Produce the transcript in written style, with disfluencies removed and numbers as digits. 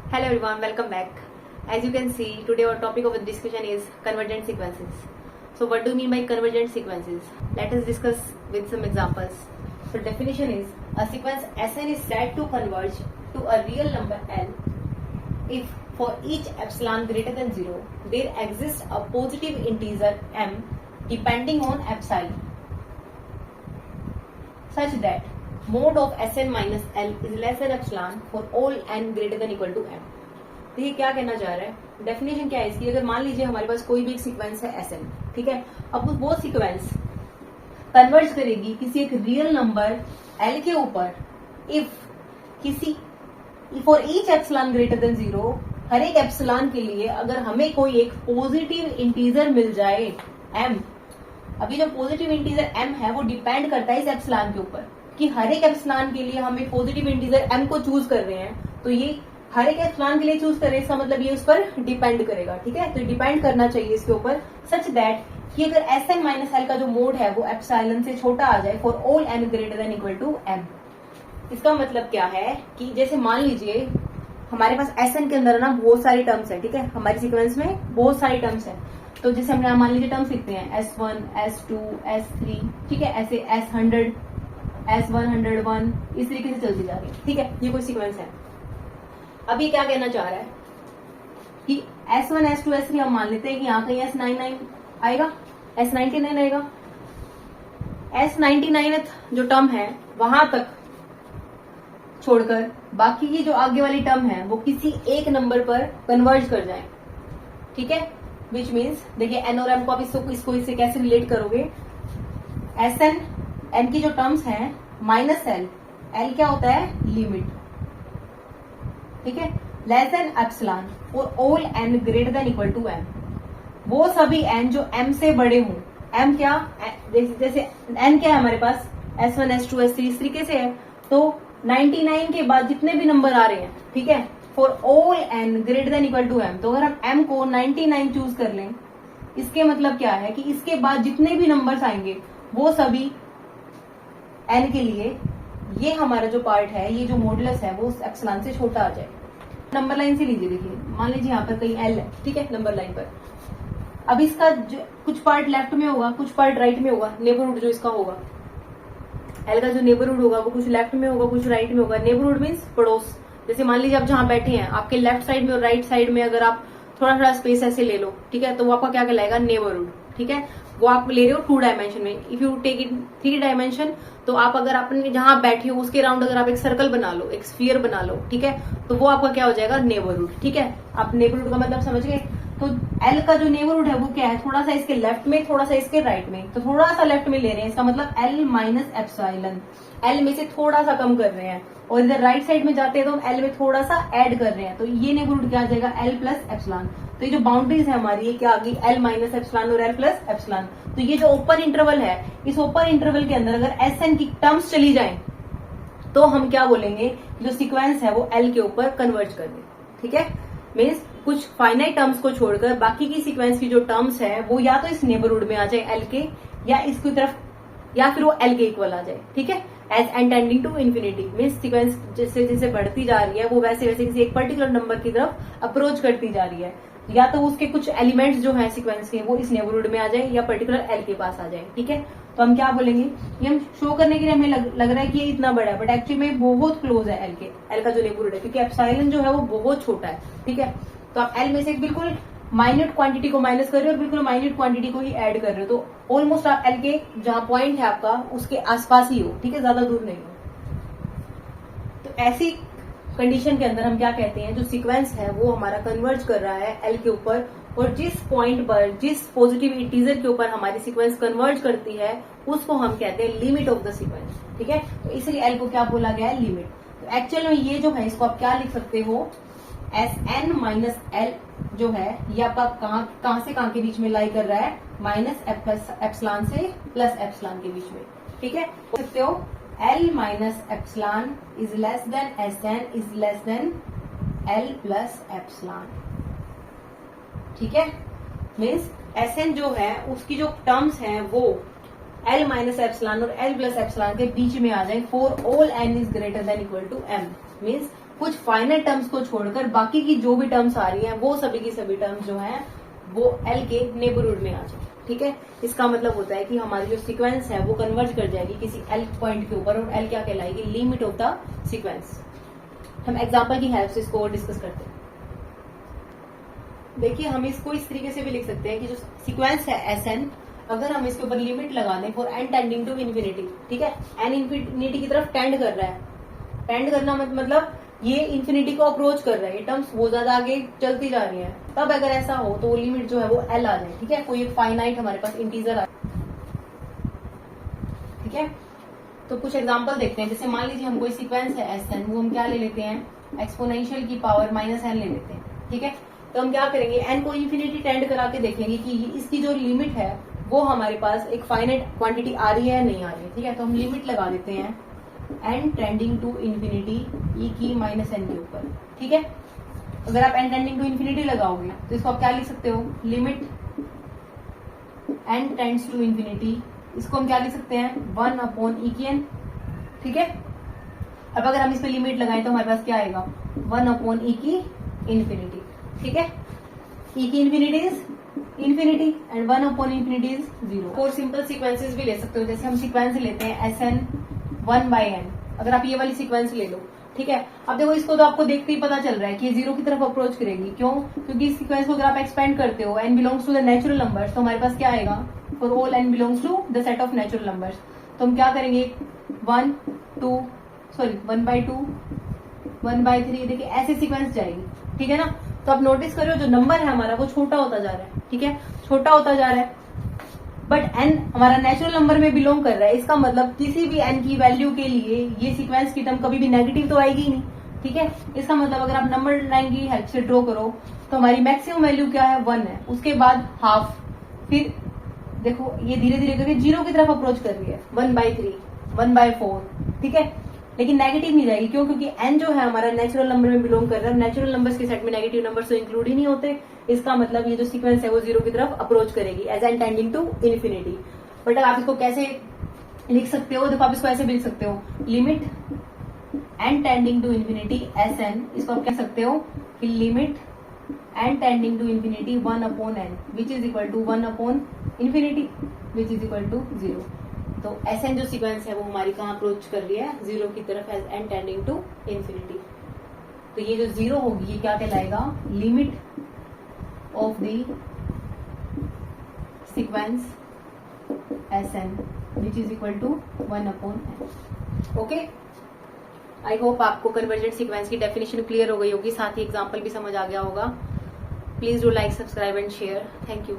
Hello everyone, welcome back. As you can see, today our topic of the discussion is convergent sequences. So what do you mean by convergent sequences? Let us discuss with some examples. So definition is, a sequence Sn is said to converge to a real number L if for each epsilon greater than 0, there exists a positive integer m depending on epsilon, such that mod of Sn minus L is less than epsilon for all n greater than equal to m. तो ये क्या कहना चाह रहा है, definition क्या है इसकी? अगर मान लीजिए हमारे पास कोई भी एक सीक्वेंस है Sn, ठीक है, अब वो सीक्वेंस कन्वर्ज करेगी किसी एक रियल नंबर L के ऊपर इफ किसी for each epsilon greater than 0, हर एक एप्सिलॉन के लिए अगर हमें कोई एक पॉजिटिव इंटीजर मिल जाए m. अभी जो पॉजिटिव इंटीजर m है वो डिपेंड करता है इस एप्सिलॉन के ऊपर कि हर एक एप्सिलॉन के लिए हम एक पॉजिटिव इंटीजर m को चूज कर रहे हैं, तो ये हर एक एप्सिलॉन के लिए चूज कर रहे हैं, इसका मतलब ये उस पर डिपेंड करेगा, ठीक है. तो डिपेंड करना चाहिए इसके ऊपर सच दैट कि अगर Sn माइनस एल का जो मोड है वो एप्सिलॉन से छोटा आ जाए for all n greater than equal to m. इसका मतलब क्या है कि जैसे मान लीजिए हमारे पास Sn के अंदर ना बहुत सारी टर्म्स है, ठीक है, हमारी सीक्वेंस में बहुत सारी टर्म्स है. तो जैसे हम यहाँ मान लीजिए टर्म्स लिखते हैं S1, S2, S3, ठीक है, ऐसे S100, S101, इस तरीके से चलती जा रही है, ठीक है, ये कोई सीक्वेंस है. अभी क्या कहना चाह रहा है कि S1, S2, S3 हम मान लेते हैं कि यहाँ कहीं S99 आएगा, S99 आएगा. S99 जो टर्म है वहां तक छोड़कर बाकी की जो आगे वाली टर्म है वो किसी एक नंबर पर कन्वर्ज कर जाए, ठीक है. विच मीन्स देखिए एन और एम को आप इसको इससे कैसे रिलेट करोगे. Sn n की जो टर्म्स हैं माइनस एल, एल क्या होता है लिमिट, ठीक है, लेस देन एप्सिलॉन और all n greater than equal to m. वो सभी n जो m से बड़े हों, m क्या जैसे n क्या है हमारे पास S1, S2, S3 इस तरीके से है, तो 99 के बाद जितने भी नंबर आ रहे हैं, ठीक है, for all n greater than equal to m, तो अगर हम m को 99 चूज कर लें, इसके मतलब क्या है कि इसके बाद जितने भी नंबर्स आएंगे वो सभी n के लिए ये हमारा जो पार्ट है, ये जो मॉडुलस है वो एप्सिलॉन से छोटा आ जाए. नंबर लाइन से लीजिए, देखिए मान लीजिए यहाँ पर कहीं l है, ठीक है, नंबर लाइन पर. अब इसका कुछ पार्ट लेफ्ट में होगा, कुछ पार्ट राइट में होगा. नेबरहुड जो इसका होगा, एल का जो नेबरहुड होगा वो कुछ लेफ्ट में होगा, कुछ राइट में होगा. नेबरहुड मीन्स पड़ोस. जैसे मान लीजिए आप जहां बैठे हैं, आपके लेफ्ट साइड में और राइट साइड में अगर आप थोड़ा थोड़ा स्पेस ऐसे ले लो, ठीक है, तो वो आपका क्या कहलाएगा नेबरहुड, ठीक है. वो आप ले रहे हो 2 डायमेंशन में. If you take it 3 dimension, तो आप अगर अपने जहां बैठे हो उसके राउंड अगर आप एक सर्कल बना लो, एक स्फीयर बना लो, ठीक है, तो वो आपका क्या हो जाएगा नेबरहुड, ठीक है. आप नेबरहुड का मतलब समझ गए. तो एल का जो नेबरहुड है वो क्या है, थोड़ा सा इसके लेफ्ट में, थोड़ा सा इसके राइट में. तो थोड़ा सा लेफ्ट में ले रहे हैं, इसका मतलब एल माइनस एप्सिलॉन, एल में से थोड़ा सा कम कर रहे हैं, और इधर राइट साइड में जाते हैं तो हम एल में थोड़ा सा ऐड कर रहे हैं, तो ये नेबरहुड क्या आ जाएगा एल प्लस एप्सिलॉन. तो ये जो बाउंड्रीज है हमारी, ये क्या आ गई एल माइनस एप्सिलॉन और एल प्लस एप्सिलॉन. तो ये जो ओपन इंटरवल है, इस ओपन इंटरवल के अंदर अगर Sn की टर्म्स चली जाए तो हम क्या बोलेंगे, जो सीक्वेंस है वो एल के ऊपर कन्वर्ज कर दे, ठीक है. मीन्स कुछ फाइनाइट टर्म्स को छोड़कर बाकी की सीक्वेंस की जो टर्म्स है वो या तो इस नेबरहुड में आ जाए एल के, या इसकी तरफ, या फिर वो एल के इक्वल आ जाए, ठीक है. As N tending to infinity means sequence जैसे जैसे बढ़ती जा रही है वो वैसे वैसे किसी एक पर्टिकुलर नंबर की तरफ अप्रोच करती जा रही है, या तो उसके कुछ एलिमेंट्स जो है सीक्वेंस के वो इस नेबरहुड में आ जाए या पर्टिकुलर एल के पास आ जाए, ठीक है. तो हम क्या बोलेंगे, ये हम शो करने के लिए हमें लग रहा है कि ये इतना बड़ा है, बट एक्चुअली में बहुत क्लोज है एल के, एल का जो नेबरहुड है, क्योंकि एप्सिलॉन जो है वो बहुत छोटा है, ठीक है. तो आप एल में से बिल्कुल माइन्यूट क्वांटिटी को माइनस कर रहे हो और बिल्कुल माइन्यूट क्वांटिटी को ही ऐड कर रहे हो, तो ऑलमोस्ट आप एल के जहां पॉइंट है आपका उसके आसपास ही हो, ठीक है, ज्यादा दूर नहीं हो. तो ऐसी कंडीशन के अंदर हम क्या कहते हैं, जो सीक्वेंस है वो हमारा कन्वर्ज कर रहा है एल के ऊपर, और जिस पॉइंट पर, जिस पॉजिटिव इंटीजर के ऊपर हमारी सीक्वेंस कन्वर्ज करती है उसको हम कहते हैं लिमिट ऑफ द सीक्वेंस, ठीक है. तो इसलिए एल को क्या बोला गया है, लिमिट. तो एक्चुअल में ये जो है इसको आप क्या लिख सकते हो, Sn माइनस एल जो है ये आपका कहां से कहां के बीच में लाई कर रहा है, माइनस एप्सिलॉन से प्लस एप्सिलॉन के बीच में, ठीक है. बोल सकते हो L minus epsilon is less than Sn is less than L plus epsilon, ठीक है. मीन्स Sn जो है उसकी जो टर्म्स है वो L माइनस एप्सिलॉन और L प्लस एप्सिलॉन के बीच में आ जाए for all n is greater than equal to m. Means कुछ फाइनाइट टर्म्स को छोड़कर बाकी की जो भी टर्म्स आ रही हैं वो सभी की सभी टर्म्स जो हैं वो एल के नेबरहुड में आ जाए। ठीक है, इसका मतलब होता है कि हमारी जो सीक्वेंस है वो कन्वर्ज कर जाएगी किसी एल पॉइंट के ऊपर, और एल क्या कहलाएगी, लिमिट ऑफ द सीक्वेंस। हम एग्जांपल की हेल्प से इसको डिस्कस करते हैं। देखिए हम इसको इस तरीके से भी लिख सकते हैं कि जो सीक्वेंस है एस एन, अगर हम इसके ऊपर लिमिट लगा दें for N tending to infinity, ठीक है, एन इन्फिनिटी की तरफ टेंड कर रहा है, टेंड करना मतलब ये इन्फिनिटी को अप्रोच कर रहा है, ये टर्म्स बहुत ज्यादा आगे चलती जा रही है, तब अगर ऐसा हो तो वो लिमिट जो है वो एल आ जाए। ठीक है, कोई एक फाइनाइट हमारे पास इंटीजर आ, ठीक है। तो कुछ एग्जांपल देखते हैं, जैसे मान लीजिए हम कोई सीक्वेंस है एस एन, वो हम क्या ले लेते हैं, एक्सपोनेंशियल की पावर माइनस एन ले लेते हैं। ठीक है, तो हम क्या करेंगे, एन को इन्फिनिटी टेंड करा के देखेंगे कि इसकी जो लिमिट है वो हमारे पास एक फाइनाइट क्वांटिटी आ रही है या नहीं आ रही है। ठीक है, तो हम लिमिट लगा देते हैं एन टेंडिंग टू इन्फिनिटी ई की माइनस एन के ऊपर। ठीक है, अगर आप एन टेंडिंग टू इन्फिनिटी लगाओगे तो इसको आप क्या लिख सकते हो, limit N tends to infinity, इसको हम क्या लिख सकते हैं, 1 अपॉन ई की एन। ठीक है, अब अगर हम इस पे लिमिट लगाएं तो हमारे पास क्या आएगा, 1 अपॉन ई की इन्फिनिटी। ठीक है, ई की infinity is infinity and 1 upon infinity is 0। और सिंपल सीक्वेंसेस भी ले सकते हो, जैसे हम सीक्वेंस लेते हैं एस एन 1/n, अगर आप ये वाली सीक्वेंस ले लो। ठीक है, अब देखो इसको तो आपको देखते ही पता चल रहा है कि ये 0 की तरफ अप्रोच करेगी, क्यों, क्योंकि इस सीक्वेंस को अगर आप एक्सपेंड करते हो, n belongs to the natural numbers, तो हमारे पास क्या आएगा, for all n belongs to the set of natural numbers, तो हम क्या करेंगे, 1/2, 1/3, देखिए ऐसे सीक्वेंस जाएगी। ठीक है ना, तो आप नोटिस करो जो नंबर है हमारा वो छोटा होता जा रहा है। ठीक है, छोटा होता जा रहा है, बट n हमारा नेचुरल नंबर में बिलोंग कर रहा है, इसका मतलब किसी भी n की वैल्यू के लिए ये सीक्वेंस की टर्म कभी भी नेगेटिव तो आएगी नहीं। ठीक है, इसका मतलब अगर आप नंबर लाइन की हेल्प से ड्रॉ करो तो हमारी मैक्सिमम वैल्यू क्या है, 1 है, उसके बाद हाफ, फिर देखो ये धीरे धीरे करके 0 की तरफ अप्रोच कर रही है, 1/3, 1/4। ठीक है, लेकिन नेगेटिव नहीं जाएगी, क्यों, क्योंकि n जो है हमारा नेचुरल नंबर में बिलोंग कर रहा है, नेचुरल नंबर्स के सेट में नेगेटिव नंबर्स तो इंक्लूड ही नहीं होते, इसका मतलब ये जो सीक्वेंस है वो 0 की तरफ अप्रोच करेगी as N tending to infinity. But आप इसको कैसे लिख सकते हो, देखो आप इसको ऐसे भी लिख सकते हो, limit N tending to infinity S N, इसको आप कह सकते हो कि limit N tending to infinity 1 upon N which is equal to 1 upon infinity which is equal to 0। तो एस एन जो सीक्वेंस है वो हमारी कहाँ अप्रोच कर रही है, 0 की तरफ as N tending to infinity. तो ये जो 0 होगी ये क्या कहलाएगा, limit of the sequence S N which is equal to 1 upon N. Okay, I hope आपको कन्वर्जेंट सीक्वेंस की डेफिनेशन क्लियर हो गई होगी, साथ ही एग्जाम्पल भी समझ आ गया होगा। Please do like, subscribe and share. Thank you.